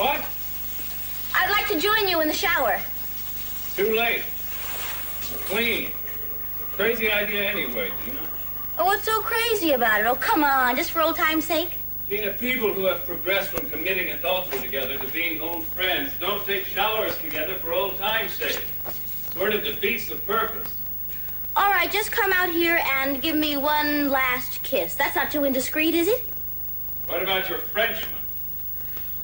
What? I'd like to join you in the shower. Too late. Clean. Crazy idea anyway, Gina. Oh, what's so crazy about it? Oh, come on, just for old time's sake. Gina, people who have progressed from committing adultery together to being old friends don't take showers together for old time's sake. Sort of defeats the purpose. All right, just come out here and give me one last kiss. That's not too indiscreet, is it? What about your Frenchman?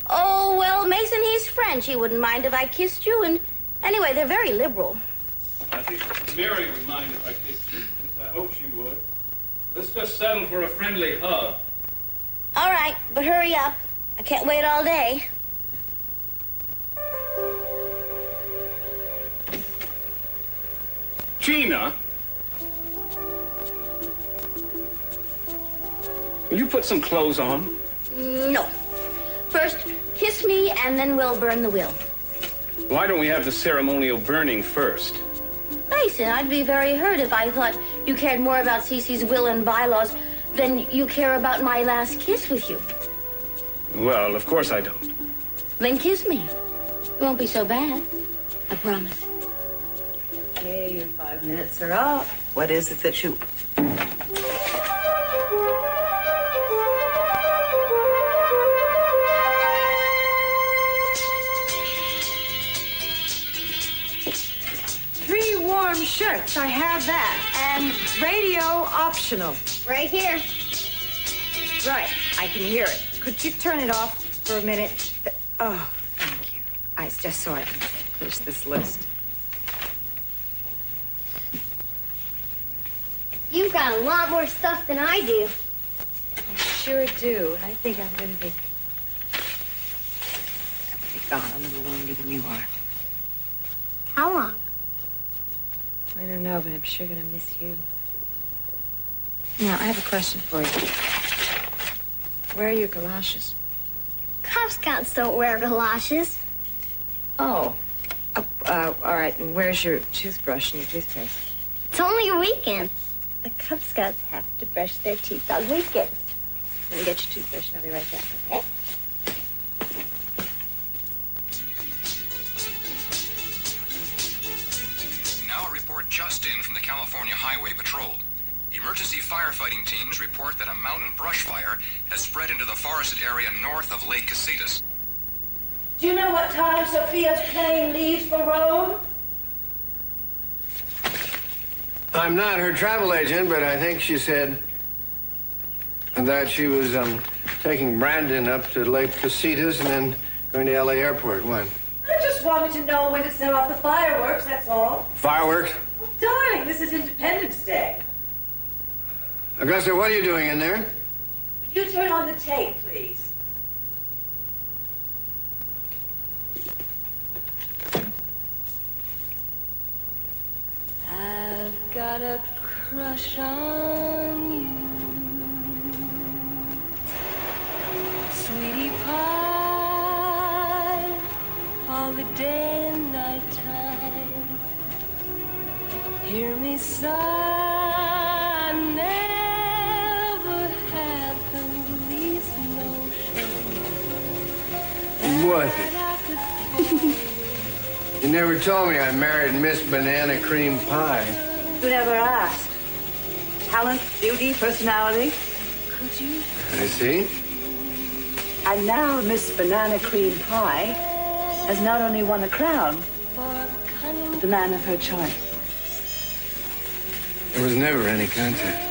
Oh, well, Mason, he's French. He wouldn't mind if I kissed you. And anyway, they're very liberal. I think Mary would mind if I kissed you. I hope she would. Let's just settle for a friendly hug. All right, but hurry up. I can't wait all day. Gina? Will you put some clothes on? No. First, kiss me, and then we'll burn the will. Why don't we have the ceremonial burning first? Mason, I'd be very hurt if I thought you cared more about Cece's will and bylaws than you care about my last kiss with you. Well, of course I don't. Then kiss me. It won't be so bad. I promise. Okay, your 5 minutes are up. What is it that you... Warm shirts, I have that. And radio optional. Right here. Right, I can hear it. Could you turn it off for a minute? Oh, thank you. It's just so I can finish this list. You've got a lot more stuff than I do. I sure do, and I think I'm going to be gone a little longer than you are. How long? I don't know, but I'm sure gonna miss you. Now, I have a question for you. Where are your galoshes? Cub Scouts don't wear galoshes. Oh. All right, and where's your toothbrush and your toothpaste? It's only a weekend. The Cub Scouts have to brush their teeth on weekends. Let me get your toothbrush and I'll be right back, okay? Just in from the California Highway Patrol. Emergency firefighting teams report that a mountain brush fire has spread into the forested area north of Lake Casitas. Do you know what time Sophia's plane leaves for Rome? I'm not her travel agent, but I think she said that she was taking Brandon up to Lake Casitas and then going to LA Airport. What? I just wanted to know when to set off the fireworks, that's all. Fireworks? Oh, darling, this is Independence Day. Augusta, what are you doing in there? Could you turn on the tape, please? I've got a crush on you, sweetie pie, all the day and night time. Hear me sigh, I never had the least notion. What? You never told me I married Miss Banana Cream Pie. You never asked. Talent, beauty, personality. Could you? I see. And now Miss Banana Cream Pie has not only won a crown, but the man of her choice. There was never any contest.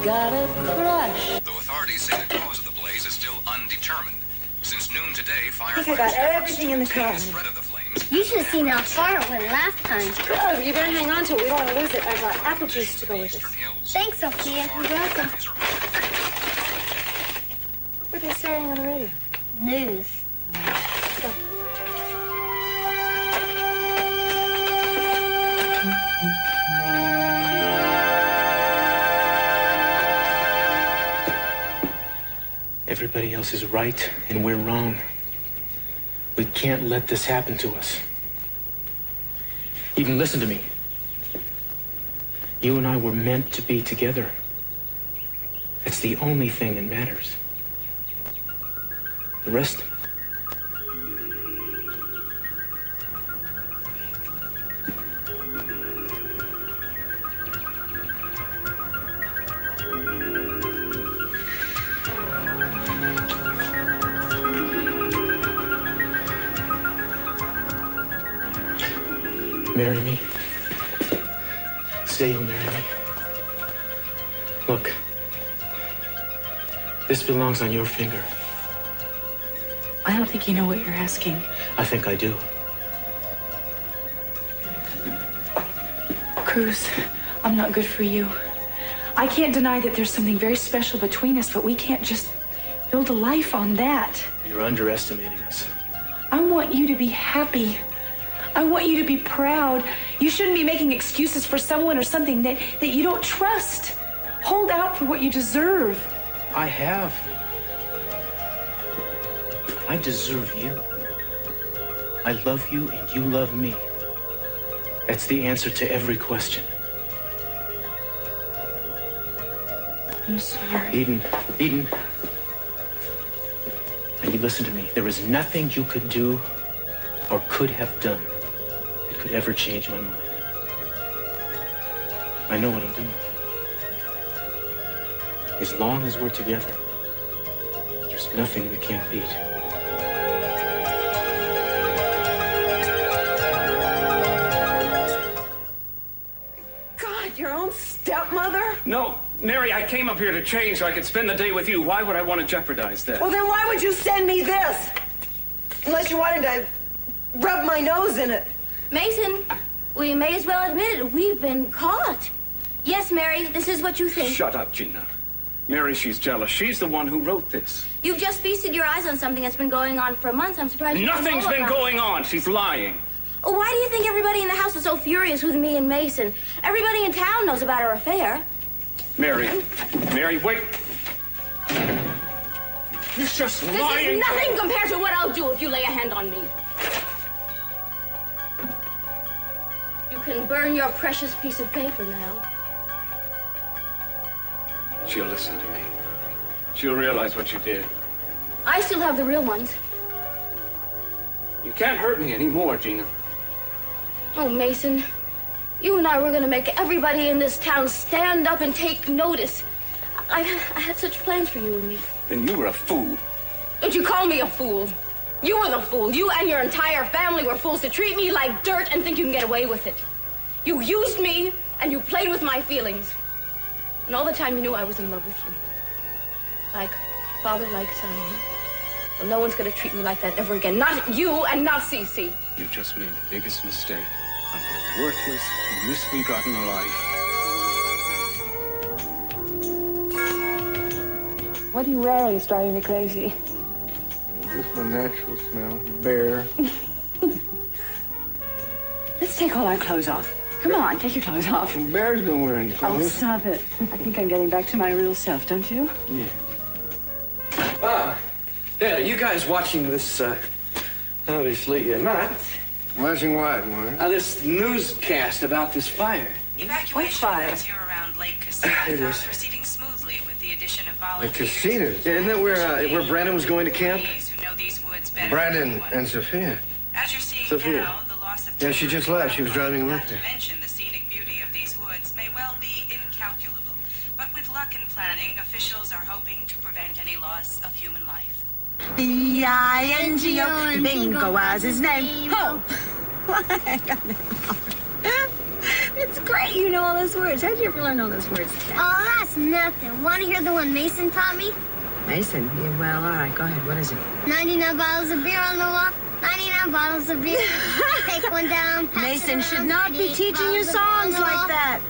Got a crush. Though authorities say the cause of the blaze is still undetermined. Since noon today, firefighters I think I got everything in the car. the spread of the flames. You should have seen how far it went last time. Good, you better hang on to it. We don't want to lose it. I got apple juice to go with it. Thanks, Sophia. You're welcome. What were they saying on the radio? News. Everybody else is right and we're wrong. We can't let this happen to us. Even listen to me. You and I were meant to be together. That's the only thing that matters. The rest of it. Marry me. Say you'll marry me. Look, this belongs on your finger. I don't think you know what you're asking. I think I do. Cruz, I'm not good for you. I can't deny that there's something very special between us, but we can't just build a life on that. You're underestimating us. I want you to be happy. I want you to be proud. You shouldn't be making excuses for someone or something that you don't trust. Hold out for what you deserve. I have. I deserve you. I love you and you love me. That's the answer to every question. I'm sorry. Eden. And you listen to me. There is nothing you could do or could have done that could ever change my mind. I know what I'm doing. As long as we're together, there's nothing we can't beat. God, your own stepmother? No, Mary, I came up here to change so I could spend the day with you. Why would I want to jeopardize that? Well, then why would you send me this? Unless you wanted to rub my nose in it. Mason, we may as well admit it. We've been caught. Yes, Mary, this is what you think. Shut up, Gina. Mary, she's jealous. She's the one who wrote this. You've just feasted your eyes on something that's been going on for months. I'm surprised you don't know Nothing's been about it. going on. She's lying. Oh, why do you think everybody in the house was so furious with me and Mason? Everybody in town knows about our affair. Mary, wait. He's just This lying. is nothing compared to what I'll do if you lay a hand on me. You can burn your precious piece of paper now. She'll listen to me. She'll realize what you did. I still have the real ones. You can't hurt me anymore, Gina. Oh, Mason, you and I were going to make everybody in this town stand up and take notice. I had such plans for you and me. Then you were a fool. Don't you call me a fool. You were the fool. You and your entire family were fools to treat me like dirt and think you can get away with it. You used me and you played with my feelings. And all the time you knew I was in love with you. Like father, like son. Well, no one's going to treat me like that ever again. Not you and not Cece. You just made the biggest mistake of your worthless, misbegotten life. What are you wearing? It's driving me crazy. Just my natural smell. Bear. Let's take all our clothes off. Come on, take your clothes off. Bear's been wearing Oh, clothes. stop it. I think I'm getting back to my real self, don't you? Yeah. Yeah, you guys watching this, obviously you're not. Watching what, Mark? This newscast about this fire. Evacuation fire? efforts here around Lake Casita Here it are is. proceeding smoothly with the addition of The volunteers. casitas. Yeah, isn't that where Brandon was going to camp? Who know these woods better than Brandon anyone. and Sophia. As you're seeing Sophia. now, the loss of Yeah, she just left. She was driving him up not to there. mention the scenic beauty of these woods may well be incalculable. But with luck and planning, officials are hoping to prevent any loss of human life. B-I-N-G-O. Bingo was his name. Ho! It's great you know all those words. How'd you ever learn all those words? Oh, that's nothing. Want to hear the one Mason taught me? Mason? Yeah, well, all right, go ahead. What is it? 99 bottles of beer on the wall. 99 bottles of beer. Take one down. Pass Mason it should around. not be 98 teaching you bottles of beer on songs the like wall. that.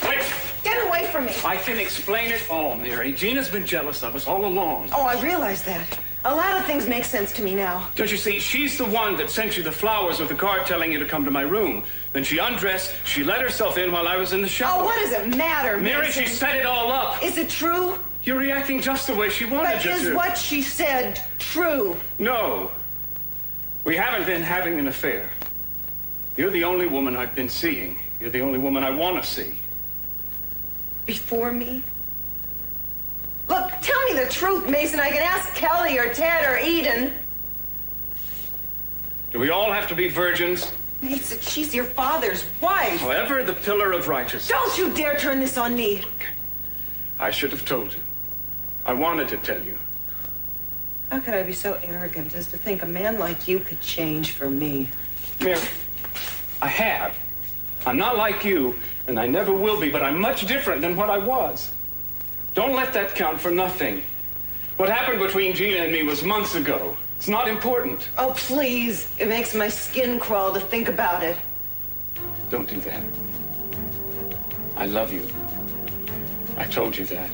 Wait! Get away from me. I can explain it all, Mary. Gina's been jealous of us all along. Oh, I realize that. A lot of things make sense to me now. Don't you see, she's the one that sent you the flowers with the card telling you to come to my room. Then she undressed, she let herself in while I was in the shower. Oh, what does it matter, Mary, Mason? she set it all up. Is it true? You're reacting just the way she wanted But you is to. what she said true? No. We haven't been having an affair. You're the only woman I've been seeing. You're the only woman I want to see. Before me? Look, tell me the truth, Mason. I can ask Kelly or Ted or Eden. Do we all have to be virgins? Mason, she's your father's wife. However, the pillar of righteousness. Don't you dare turn this on me. I should have told you. I wanted to tell you. How could I be so arrogant as to think a man like you could change for me? Mary, I have. I'm not like you, and I never will be, but I'm much different than what I was. Don't let that count for nothing. What happened between Gina and me was months ago. It's not important. Oh, please. It makes my skin crawl to think about it. Don't do that. I love you. I told you that.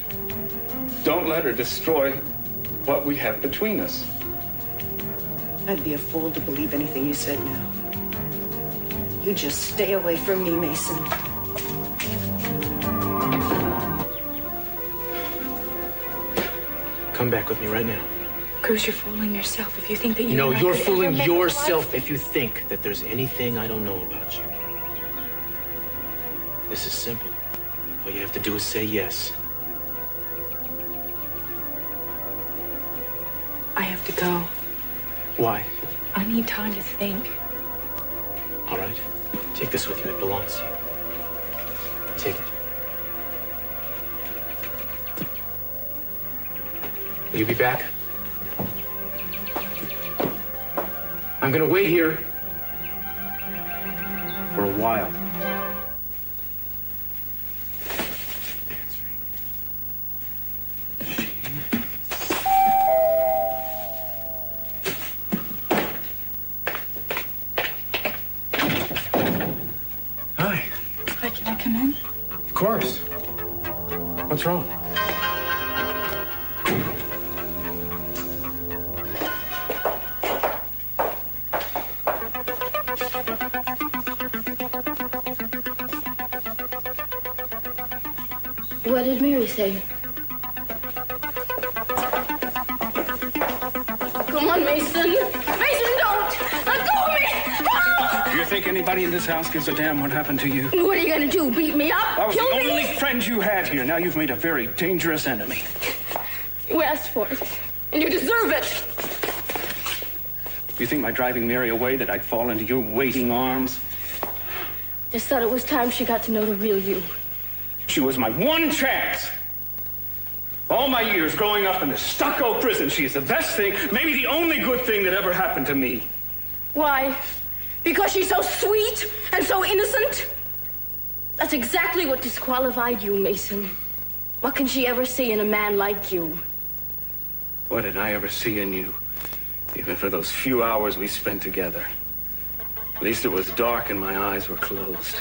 Don't let her destroy what we have between us. I'd be a fool to believe anything you said now. You just stay away from me, Mason. Come back with me right now. Cruz, you're fooling yourself if you think that you No, and I you're could ever fooling make a life. yourself if you think that there's anything I don't know about you. This is simple. All you have to do is say yes. I have to go. Why? I need time to think. All right. Take this with you. It belongs to you. Take it. Will you be back? I'm gonna wait here for a while. Hi. Hi, can I come in? Of course. What's wrong? What did Mary say? Come on, Mason. Mason, don't! Let go of me! Help! Do you think anybody in this house gives a damn what happened to you? What are you gonna do? Beat me up? I was Kill the me? only friend you had here. Now you've made a very dangerous enemy. You asked for it, and you deserve it. Do you think by driving Mary away that I'd fall into your waiting arms? Just thought it was time she got to know the real you. She was my one chance. All my years growing up in this stucco prison, she's the best thing, maybe the only good thing that ever happened to me. Why? Because she's so sweet and so innocent? That's exactly what disqualified you, Mason. What can she ever see in a man like you? What did I ever see in you? Even for those few hours we spent together. At least it was dark and my eyes were closed.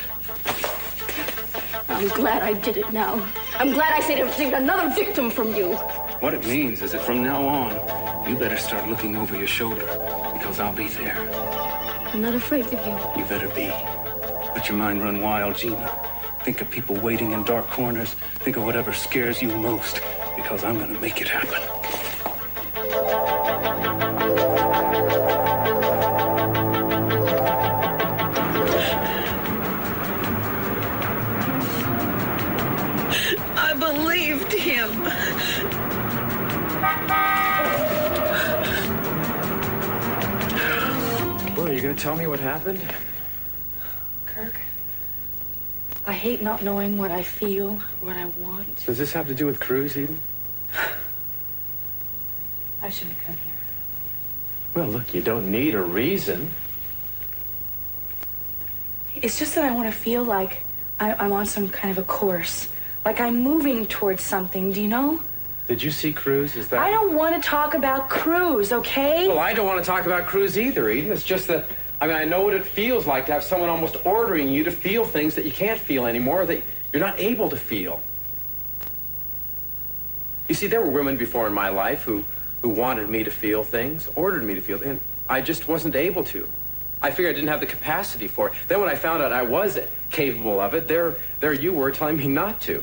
I'm glad I did it now. I'm glad I saved another victim from you. What it means is that from now on, you better start looking over your shoulder, because I'll be there. I'm not afraid of you. You better be. Let your mind run wild, Gina. Think of people waiting in dark corners. Think of whatever scares you most, because I'm gonna make it happen. I believed him. Well, are you going to tell me what happened? Kirk, I hate not knowing what I feel, what I want. Does this have to do with Cruz, Eden? I shouldn't come here. Well, look, you don't need a reason. It's just that I want to feel like I'm on some kind of a course. Like I'm moving towards something, do you know? Did you see Cruz? Is that... I don't want to talk about Cruz, okay? Well, I don't want to talk about Cruz either, Eden. It's just that, I mean, I know what it feels like to have someone almost ordering you to feel things that you can't feel anymore, that you're not able to feel. You see, there were women before in my life who wanted me to feel things, ordered me to feel, and I just wasn't able to. I figured I didn't have the capacity for it. Then when I found out I was capable of it, there you were telling me not to.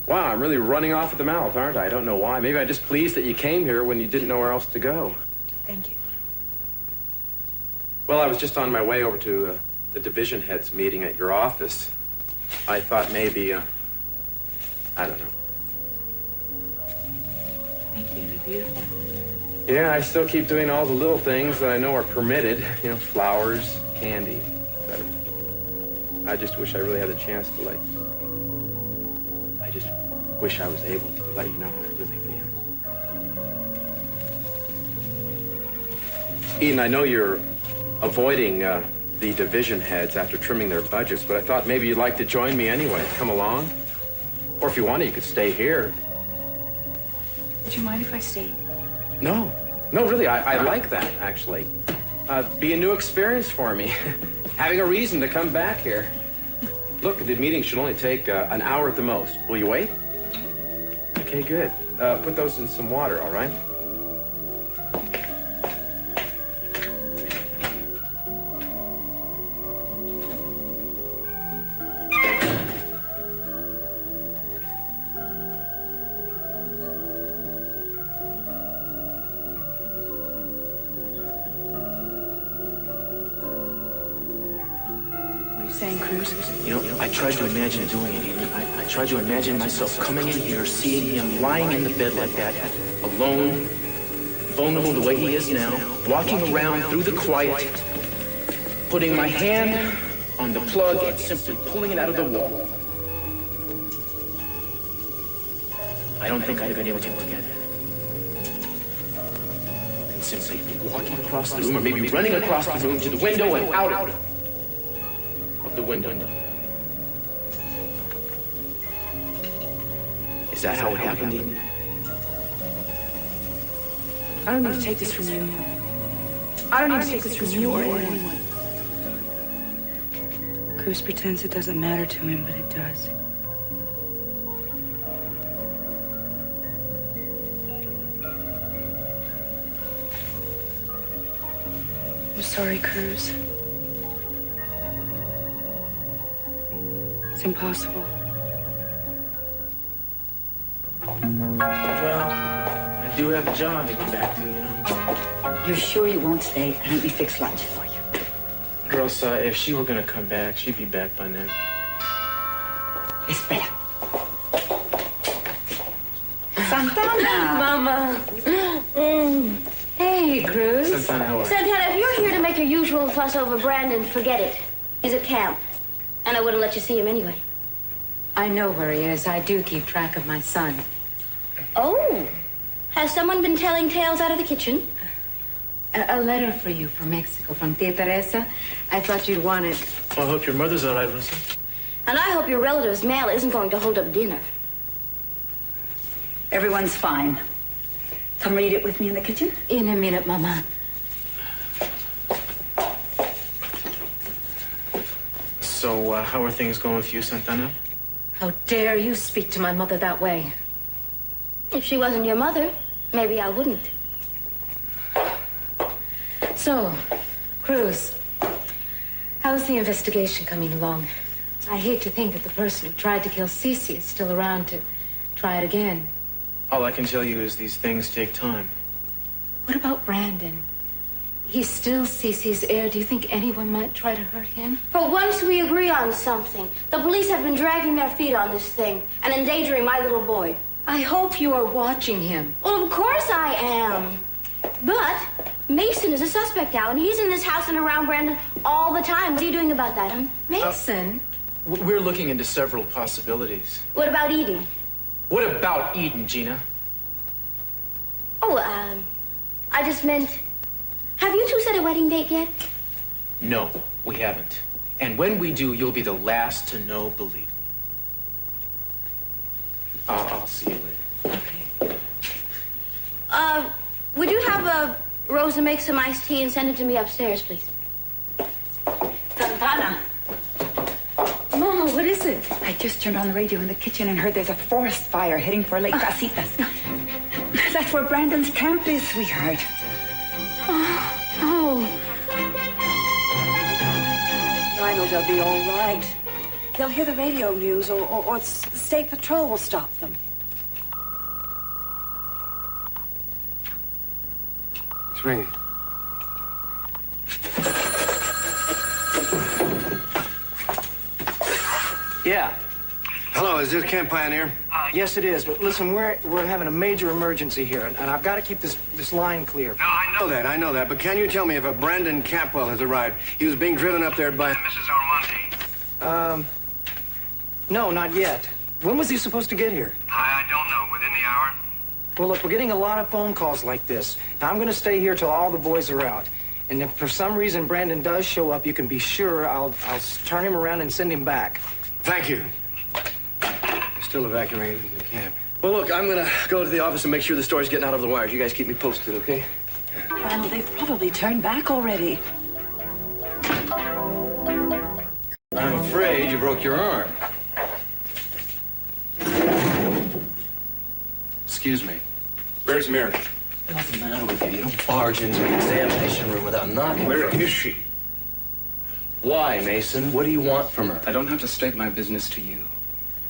Wow, I'm really running off at the mouth, aren't I? I don't know why. Maybe I'm just pleased that you came here when you didn't know where else to go. Thank you. Well, I was just on my way over to the division heads meeting at your office. I thought maybe, I don't know. Thank you. They're beautiful. Yeah, I still keep doing all the little things that I know are permitted. You know, flowers, candy, etc. I just wish I really had a chance to, like... I just wish I was able to let you know how I really feel. Eden, I know you're avoiding the division heads after trimming their budgets, but I thought maybe you'd like to join me anyway. Come along. Or if you wanted, you could stay here. Would you mind if I stayed? No, really, I like that, actually. Be a new experience for me. Having a reason to come back here. Look, the meeting should only take an hour at the most. Will you wait? Okay, good. Put those in some water, all right? I tried to imagine doing it, Eden. I tried to imagine myself coming in here, seeing him lying in the bed like that, alone, vulnerable the way he is now, walking around through the quiet, putting my hand on the plug and simply pulling it out of the wall. I don't think I'd have been able to look at it. And simply walking across the room, or maybe running across the room to the window and out of the window. Is that how it happened, Eden? I don't need to take this from you. I don't need to take this from you or anyone. Cruz pretends it doesn't matter to him, but it does. I'm sorry, Cruz. It's impossible. Well, I do have a job to get back to, you know. You're sure you won't stay? Let me fix lunch for you. Girls, if she were gonna come back, she'd be back by now. Espera. Santana! Mama. Hey, Cruz. Santana, how are you? Santana, if you're here to make your usual fuss over Brandon, forget it. He's at camp. And I wouldn't let you see him anyway. I know where he is. I do keep track of my son. Oh. Has someone been telling tales out of the kitchen? A letter for you from Mexico, from Tia Teresa. I thought you'd want it. Well, I hope your mother's all right, Rosa. And I hope your relative's mail isn't going to hold up dinner. Everyone's fine. Come read it with me in the kitchen? In a minute, Mama. So, how are things going with you, Santana? How dare you speak to my mother that way? If she wasn't your mother, maybe I wouldn't. So, Cruz, how's the investigation coming along? I hate to think that the person who tried to kill Cece is still around to try it again. All I can tell you is these things take time. What about Brandon? He's still Cece's heir. Do you think anyone might try to hurt him? For once we agree on something. The police have been dragging their feet on this thing and endangering my little boy. I hope you are watching him. Well, of course I am. But Mason is a suspect now, and he's in this house and around Brandon all the time. What are you doing about that, huh? Mason? We're looking into several possibilities. What about Eden? What about Eden, Gina? Oh, I just meant... Have you two set a wedding date yet? No, we haven't. And when we do, you'll be the last to know, believe me. I'll see you later. Okay. Would you have Rosa make some iced tea and send it to me upstairs, please? Santana! Mama, what is it? I just turned on the radio in the kitchen and heard there's a forest fire heading for Lake Casitas. That's where Brandon's camp is, sweetheart. Oh. I know they'll be all right. They'll hear the radio news, or the state patrol will stop them. It's ringing. Yeah. Hello, is this Camp Pioneer? Yes, it is. But listen, we're having a major emergency here, and I've got to keep this line clear. No, I know that. But can you tell me if a Brandon Capwell has arrived? He was being driven up there by Mrs. Ormonte. No, not yet. When was he supposed to get here? I don't know. Within the hour? Well, look, we're getting a lot of phone calls like this. Now, I'm going to stay here till all the boys are out. And if for some reason Brandon does show up, you can be sure I'll turn him around and send him back. Thank you. Still evacuating the camp. Well, look, I'm gonna go to the office and make sure the story's getting out of the wires. You guys keep me posted, okay? Well, they've probably turned back already. I'm afraid you broke your arm. Excuse me. Where's Mary? What's the matter with you? You don't barge into the examination room without knocking. Where is she? Why, Mason? What do you want from her? I don't have to state my business to you.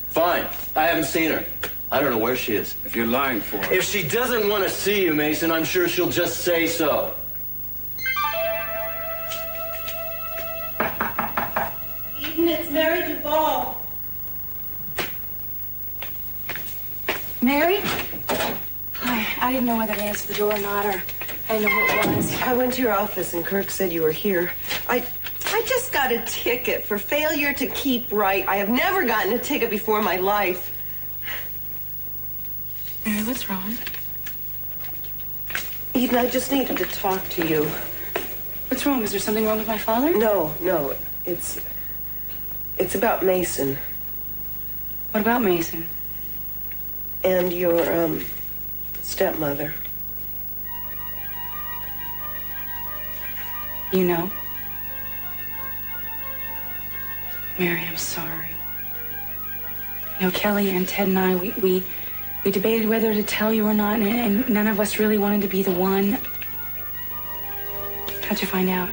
Fine. I haven't seen her. I don't know where she is. If you're lying for her. If she doesn't want to see you, Mason, I'm sure she'll just say so. Eden, it's Mary Duval. Mary? Hi. I didn't know whether to answer the door or not, or I didn't know who it was. I went to your office and Kirk said you were here. I just got a ticket for failure to keep right. I have never gotten a ticket before in my life. Mary, what's wrong? Eden, I just needed to talk to you. What's wrong? Is there something wrong with my father? No. It's about Mason. What about Mason? And your, stepmother. You know? Mary, I'm sorry. You know, Kelly and Ted and I, we debated whether to tell you or not, and none of us really wanted to be the one. How'd you find out?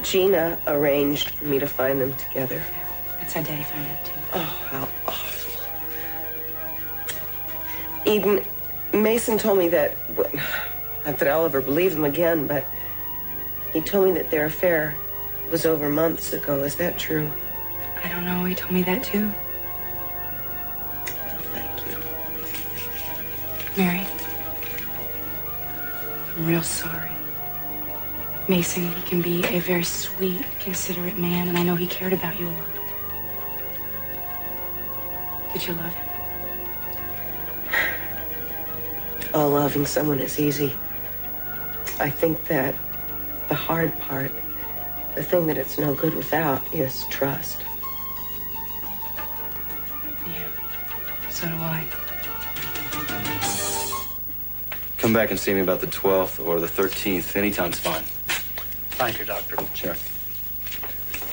Gina arranged for me to find them together. That's how Daddy found out, too. Oh, how awful. Eden, Mason told me that, not that I'll ever believe him again, but he told me that their affair was over months ago. Is that true? I don't know. He told me that, too. Well, thank you. Mary, I'm real sorry. Mason, he can be a very sweet, considerate man, and I know he cared about you a lot. Did you love him? Oh, loving someone is easy. I think that the hard part, the thing that it's no good without, is trust. Yeah, so do I. Come back and see me about the 12th or the 13th. Anytime's fine. Thank you, Doctor. Sure.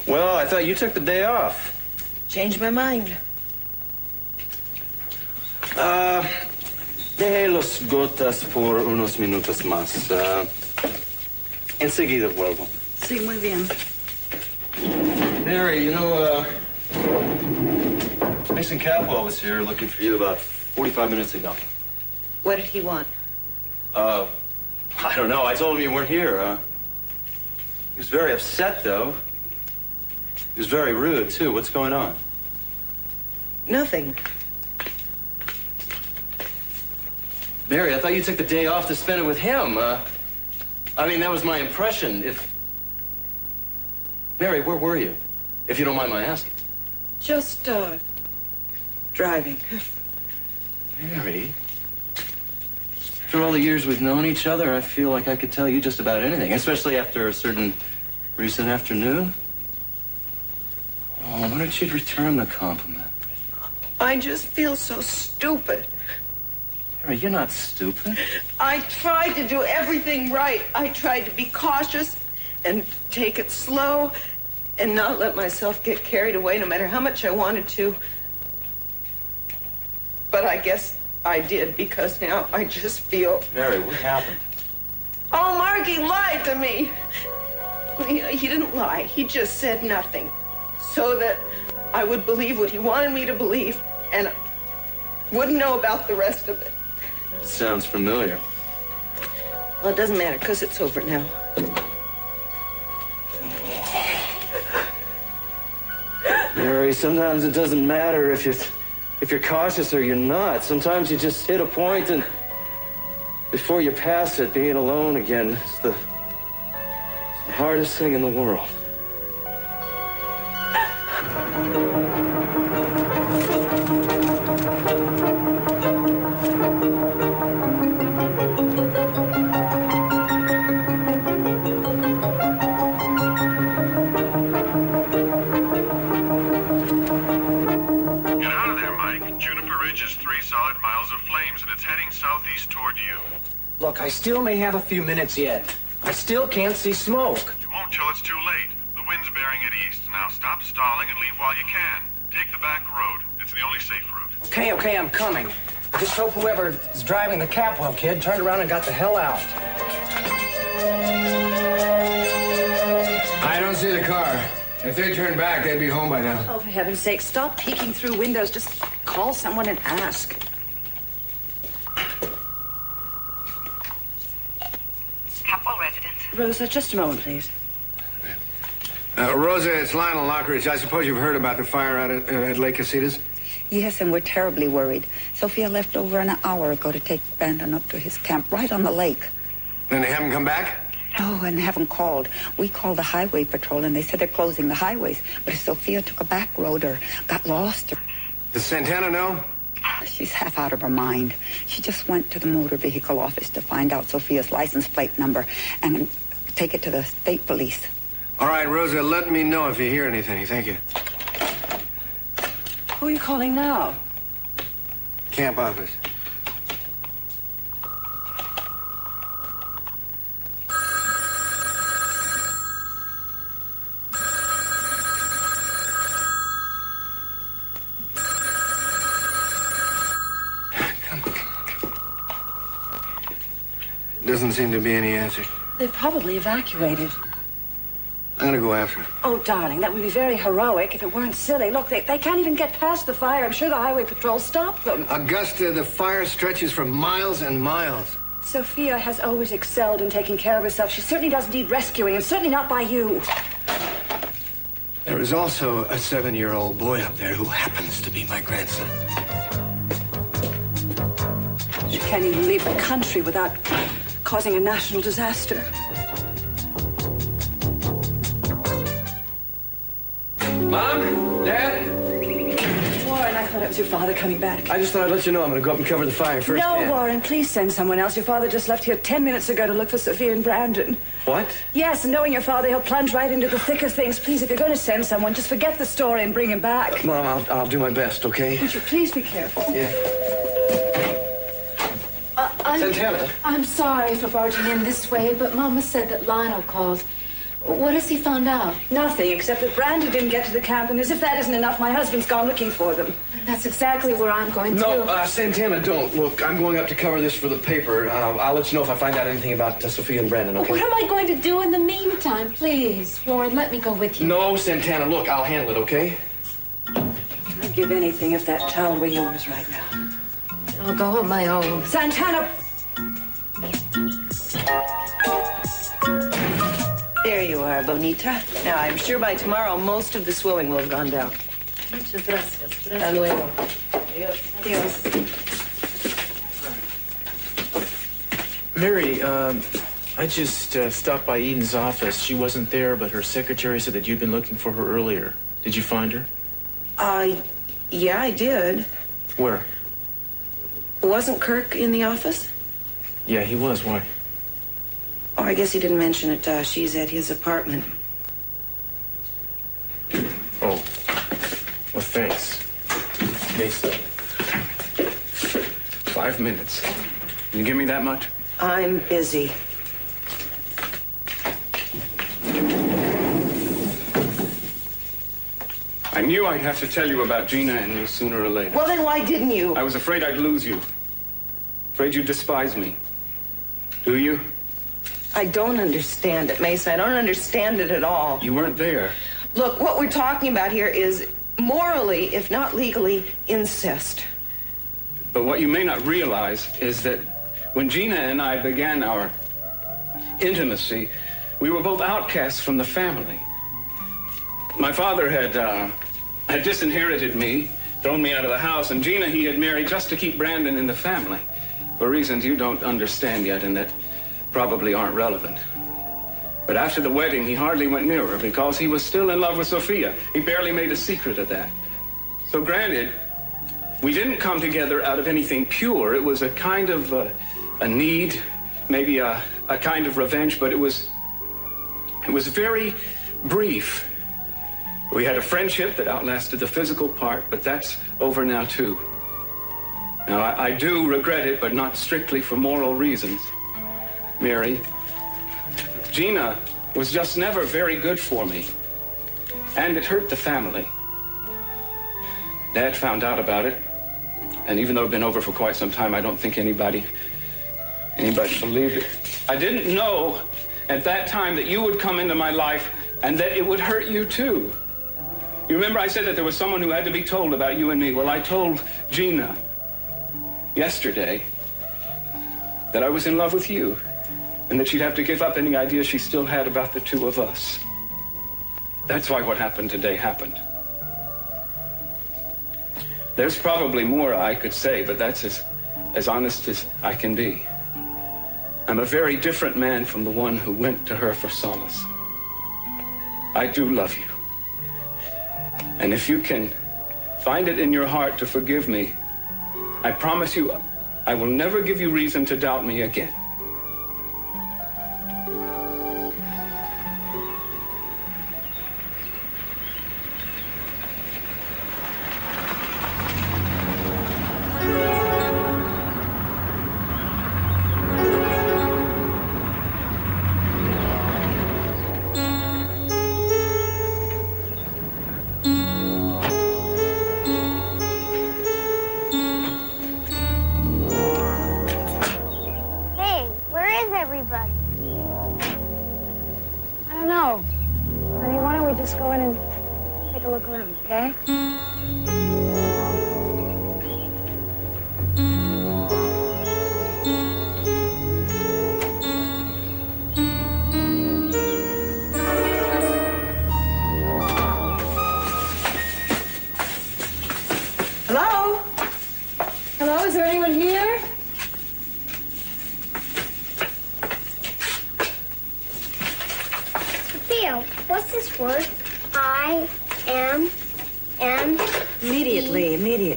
Well, I thought you took the day off. Changed my mind. Déjelos gotas por unos minutos más. Enseguida vuelvo. Sí, muy bien. Mary, you know, Mason Capwell was here looking for you about 45 minutes ago. What did he want? I don't know. I told him you weren't here. He was very upset, though. He was very rude, too. What's going on? Nothing. Mary, I thought you took the day off to spend it with him. I mean, that was my impression. Mary, where were you? If you don't mind my asking. Just, driving. Mary, after all the years we've known each other, I feel like I could tell you just about anything, especially after a certain recent afternoon. Oh, why don't you return the compliment? I just feel so stupid. Mary, you're not stupid. I tried to do everything right. I tried to be cautious and take it slow and not let myself get carried away no matter how much I wanted to. But I guess I did, because now I just feel... Mary, what happened? Oh, Marky lied to me. He didn't lie. He just said nothing so that I would believe what he wanted me to believe and wouldn't know about the rest of it. Sounds familiar. Well, it doesn't matter, because it's over now. Mary, sometimes it doesn't matter if you're cautious or you're not. Sometimes you just hit a point and before you pass it, being alone again is the hardest thing in the world. Southeast toward you. Look, I still may have a few minutes yet. I still can't see smoke. You won't till it's too late. The wind's bearing it east. Now stop stalling and leave while you can. Take the back road. It's the only safe route. Okay, I'm coming. I just hope whoever's driving the Capwell kid turned around and got the hell out. I don't see the car. If they turned back, they'd be home by now. Oh, for heaven's sake, stop peeking through windows. Just call someone and ask. Capwell residence. Rosa, just a moment, please. Rosa, it's Lionel Lockridge. I suppose you've heard about the fire out at Lake Casitas? Yes, and we're terribly worried. Sophia left over an hour ago to take Brandon up to his camp right on the lake. Then they haven't come back? Oh, and they haven't called. We called the highway patrol, and they said they're closing the highways. But if Sophia took a back road or got lost or... Does Santana know? She's half out of her mind. She just went to the motor vehicle office to find out Sophia's license plate number and take it to the state police. All right, Rosa, let me know if you hear anything. Thank you. Who are you calling now? Camp office. Doesn't seem to be any answer. They've probably evacuated. I'm gonna go after it. Oh, darling, that would be very heroic if it weren't silly. Look, they can't even get past the fire. I'm sure the highway patrol stopped them. Augusta, the fire stretches for miles and miles. Sophia has always excelled in taking care of herself. She certainly doesn't need rescuing, and certainly not by you. There is also a 7-year-old boy up there who happens to be my grandson. She can't even leave the country without causing a national disaster. Mom? Dad? Warren, I thought it was your father coming back. I just thought I'd let you know I'm going to go up and cover the fire first. No, Warren, please send someone else. Your father just left here 10 minutes ago to look for Sophia and Brandon. What? Yes, and knowing your father, he'll plunge right into the thick of things. Please, if you're going to send someone, just forget the story and bring him back. Mom, I'll do my best, okay? Would you please be careful? Yeah. Santana. I'm sorry for barging in this way, but Mama said that Lionel called. What has he found out? Nothing, except that Brandon didn't get to the camp, and as if that isn't enough, my husband's gone looking for them. That's exactly where I'm going No, to. Santana, don't. Look, I'm going up to cover this for the paper. I'll let you know if I find out anything about Sophia and Brandon, okay? What am I going to do in the meantime? Please, Warren, let me go with you. No, Santana, look, I'll handle it, okay? I'd give anything if that towel were yours right now. I'll go on my own. Santana! There you are, Bonita. Now, I'm sure by tomorrow most of the swelling will have gone down. Muchas gracias. Hasta luego. Adios. Mary, I just stopped by Eden's office. She wasn't there, but her secretary said that you'd been looking for her earlier. Did you find her? Yeah, I did. Where? Wasn't Kirk in the office? Yeah, he was. Why? Oh, I guess he didn't mention it. She's at his apartment. Oh. Well, thanks. Mesa. 5 minutes. Can you give me that much? I'm busy. I knew I'd have to tell you about Gina and me sooner or later. Well, then why didn't you? I was afraid I'd lose you. Afraid you'd despise me. Do you? I don't understand it, Mesa. I don't understand it at all. You weren't there. Look, what we're talking about here is morally, if not legally, incest. But what you may not realize is that when Gina and I began our intimacy, we were both outcasts from the family. My father had had disinherited me, thrown me out of the house, and Gina he had married just to keep Brandon in the family, for reasons you don't understand yet and that probably aren't relevant. But after the wedding, he hardly went near her because he was still in love with Sophia. He barely made a secret of that. So granted, we didn't come together out of anything pure. It was a kind of a need, maybe a kind of revenge, but it was very brief. We had a friendship that outlasted the physical part, but that's over now, too. Now, I do regret it, but not strictly for moral reasons. Mary, Gina was just never very good for me, and it hurt the family. Dad found out about it, and even though it'd been over for quite some time, I don't think anybody believed it. I didn't know at that time that you would come into my life and that it would hurt you, too. You remember I said that there was someone who had to be told about you and me? Well, I told Gina yesterday that I was in love with you and that she'd have to give up any idea she still had about the two of us. That's why what happened today happened. There's probably more I could say, but that's as honest as I can be. I'm a very different man from the one who went to her for solace. I do love you. And if you can find it in your heart to forgive me, I promise you I will never give you reason to doubt me again.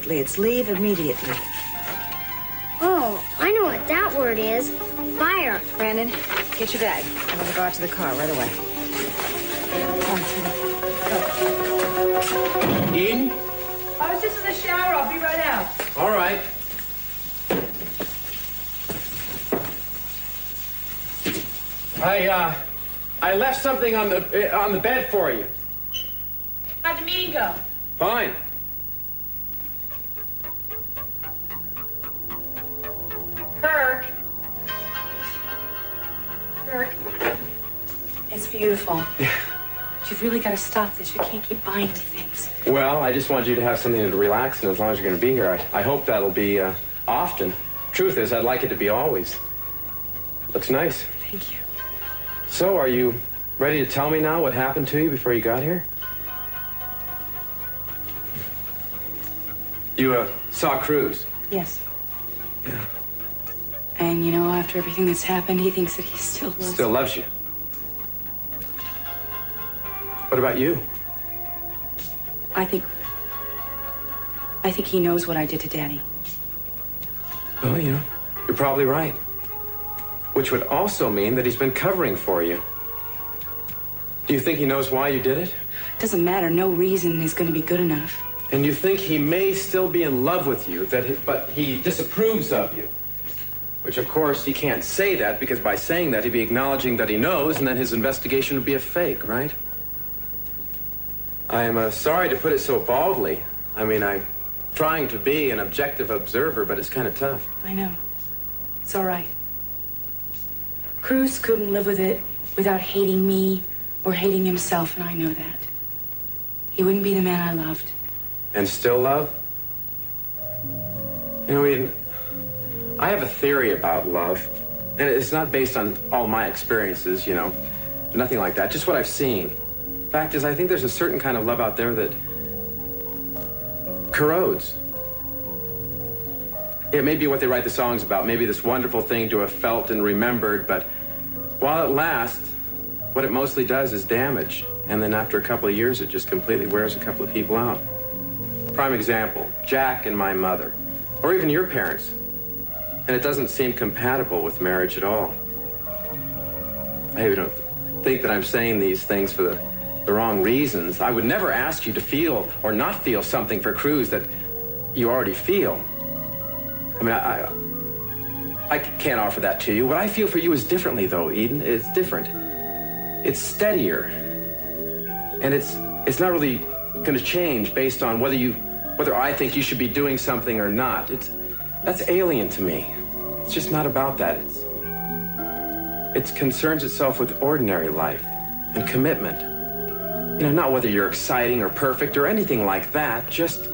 It's leave immediately. Oh, I know what that word is. Fire. Brandon, get your bag. I'm going to go out to the car right away. Eden? I was just in the shower. I'll be right out. All right. I left something on the bed for you. How'd the meeting go? Fine. Kirk. It's beautiful. Yeah. But you've really got to stop this. You can't keep buying me things. Well, I just wanted you to have something to relax in as long as you're going to be here. I hope that'll be often. Truth is, I'd like it to be always. Looks nice. Thank you. So, are you ready to tell me now what happened to you before you got here? You saw Cruz? Yes. Yeah. And, you know, after everything that's happened, he thinks that he still loves Still loves you. What about you? I think he knows what I did to Daddy. Well, you know, you're probably right. Which would also mean that he's been covering for you. Do you think he knows why you did it? It doesn't matter. No reason is going to be good enough. And you think he may still be in love with you, but he disapproves of you? Which, of course, he can't say that, because by saying that, he'd be acknowledging that he knows, and then his investigation would be a fake, right? I'm sorry to put it so baldly. I mean, I'm trying to be an objective observer, but it's kind of tough. I know. It's all right. Cruz couldn't live with it without hating me or hating himself, and I know that. He wouldn't be the man I loved. And still love? You know, Eden, I have a theory about love, and it's not based on all my experiences, you know, nothing like that, just what I've seen. Fact is, I think there's a certain kind of love out there that corrodes. It may be what they write the songs about, maybe this wonderful thing to have felt and remembered, but while it lasts, what it mostly does is damage. And then after a couple of years, it just completely wears a couple of people out. Prime example, Jack and my mother, or even your parents. And it doesn't seem compatible with marriage at all. I even don't think that I'm saying these things for the wrong reasons. I would never ask you to feel or not feel something for Cruz that you already feel. I mean, I can't offer that to you. What I feel for you is differently, though, Eden. It's different. It's steadier. And it's not really going to change based on whether I think you should be doing something or not. That's alien to me. It's just not about that. It concerns itself with ordinary life and commitment. You know, not whether you're exciting or perfect or anything like that, just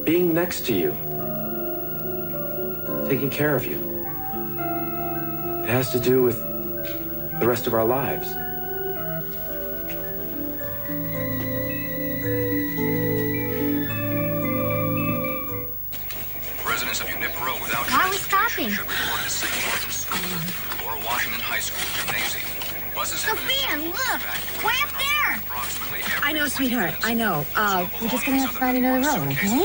being next to you. Taking care of you. It has to do with the rest of our lives. Residents of Junipero without Why are we stopping? should report to St. Martin's School or Washington High School Gymnasium. Buses have been Sophia, look! Way up there! approximately I know, sweetheart. I know. We're just gonna have to find another road, okay?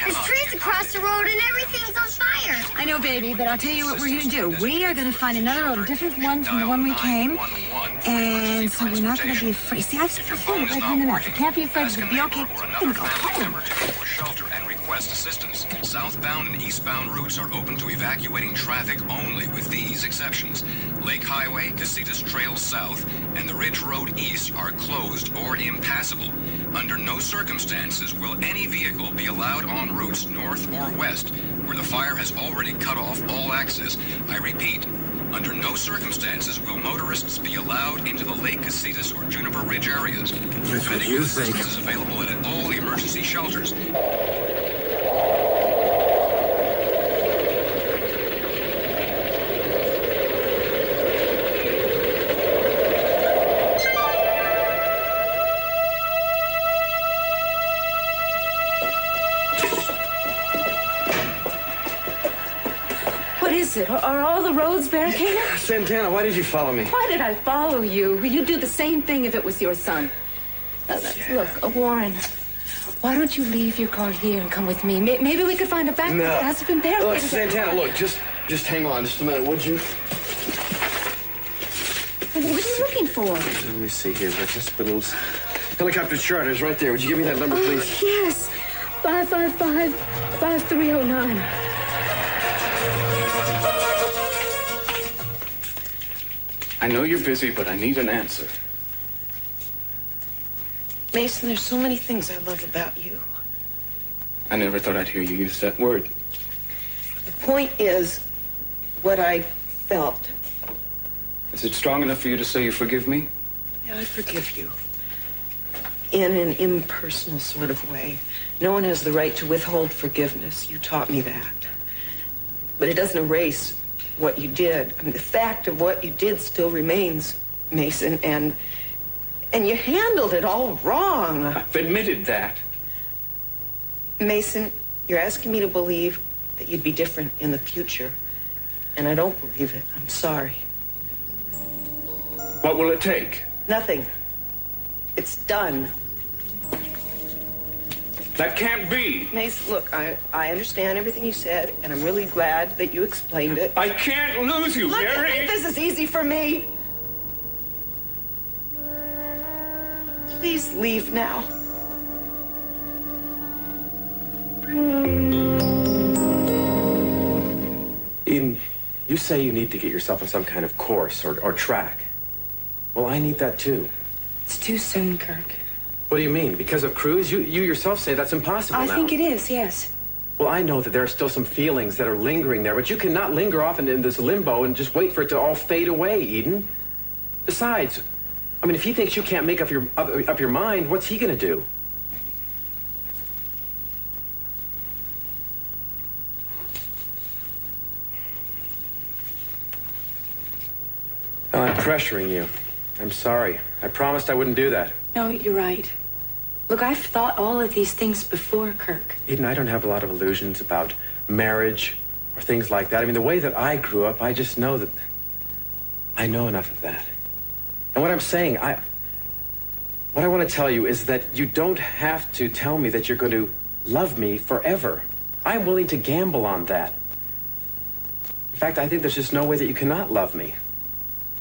There's trees across the road and everything's on fire. I know, baby, but I'll tell you what we're gonna do. We are gonna find another road, a different one from the one we came. And so we're not gonna be afraid. See, I've said it right from the mouth. You can't be afraid. We'll be okay. We're gonna go home. for shelter and request assistance. Southbound and eastbound routes are open to evacuating traffic only with these exceptions. Lake Highway, Casitas Trail South, and the Ridge Road East are closed or impassable. Under no circumstances will any vehicle be allowed on routes north or west, where the fire has already cut off all access. I repeat, under no circumstances will motorists be allowed into the Lake Casitas or Juniper Ridge areas. Medical assistance is available at all emergency shelters. Are all the roads barricaded? Santana, why did you follow me? Why did I follow you? You'd do the same thing if it was your son. Look, Warren, why don't you leave your car here and come with me? Maybe we could find a back that hasn't been barricaded. Look, Santana, look, just hang on just a minute, would you? What are you looking for? Let me see here. Hospitals. Helicopter charters right there. Would you give me that number, please? Yes. 555-5309. I know you're busy, but I need an answer. Mason, there's so many things I love about you. I never thought I'd hear you use that word. The point is what I felt. Is it strong enough for you to say you forgive me? Yeah, I forgive you. In an impersonal sort of way. No one has the right to withhold forgiveness. You taught me that. But it doesn't erase what you did. I mean, the fact of what you did still remains, Mason, and you handled it all wrong. I've admitted that. Mason, you're asking me to believe that you'd be different in the future, and I don't believe it. I'm sorry. What will it take? Nothing. It's done. That can't be. Mason, look, I understand everything you said, and I'm really glad that you explained it. I can't lose you, Look, Mary. I think this is easy for me. Please leave now. Eden, you say you need to get yourself on some kind of course or track. Well, I need that too. It's too soon, Kirk. What do you mean? Because of Cruz? You yourself say that's impossible I now. think it is, yes. Well, I know that there are still some feelings that are lingering there, but you cannot linger off in this limbo and just wait for it to all fade away, Eden. Besides, I mean, if he thinks you can't make up your mind, what's he going to do? Well, I'm pressuring you. I'm sorry. I promised I wouldn't do that. No, you're right. Look, I've thought all of these things before, Kirk. Eden, I don't have a lot of illusions about marriage or things like that. I mean, the way that I grew up, I just know that I know enough of that. And what I'm saying, what I want to tell you is that you don't have to tell me that you're going to love me forever. I'm willing to gamble on that. In fact, I think there's just no way that you cannot love me.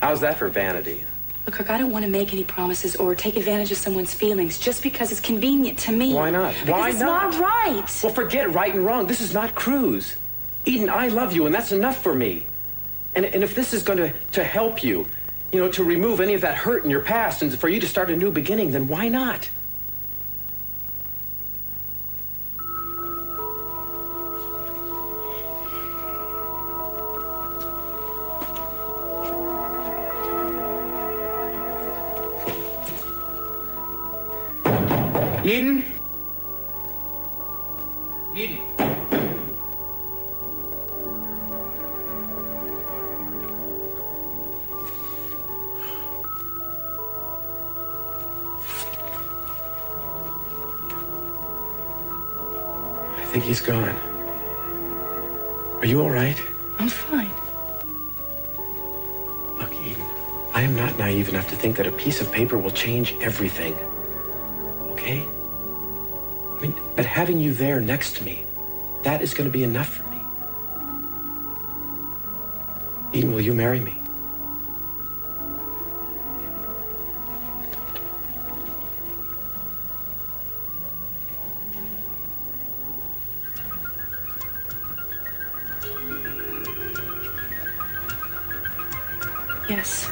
How's that for vanity? Look, Kirk, I don't want to make any promises or take advantage of someone's feelings just because it's convenient to me. Why not? Because Why it's not? not right. Well, forget right and wrong. This is not Cruz. Eden, I love you, and that's enough for me. And if this is going to help you, you know, to remove any of that hurt in your past and for you to start a new beginning, then why not? Eden? Eden? I think he's gone. Are you all right? I'm fine. Look, Eden, I am not naive enough to think that a piece of paper will change everything. Okay? I mean, but having you there next to me, that is going to be enough for me. Eden, will you marry me? Yes.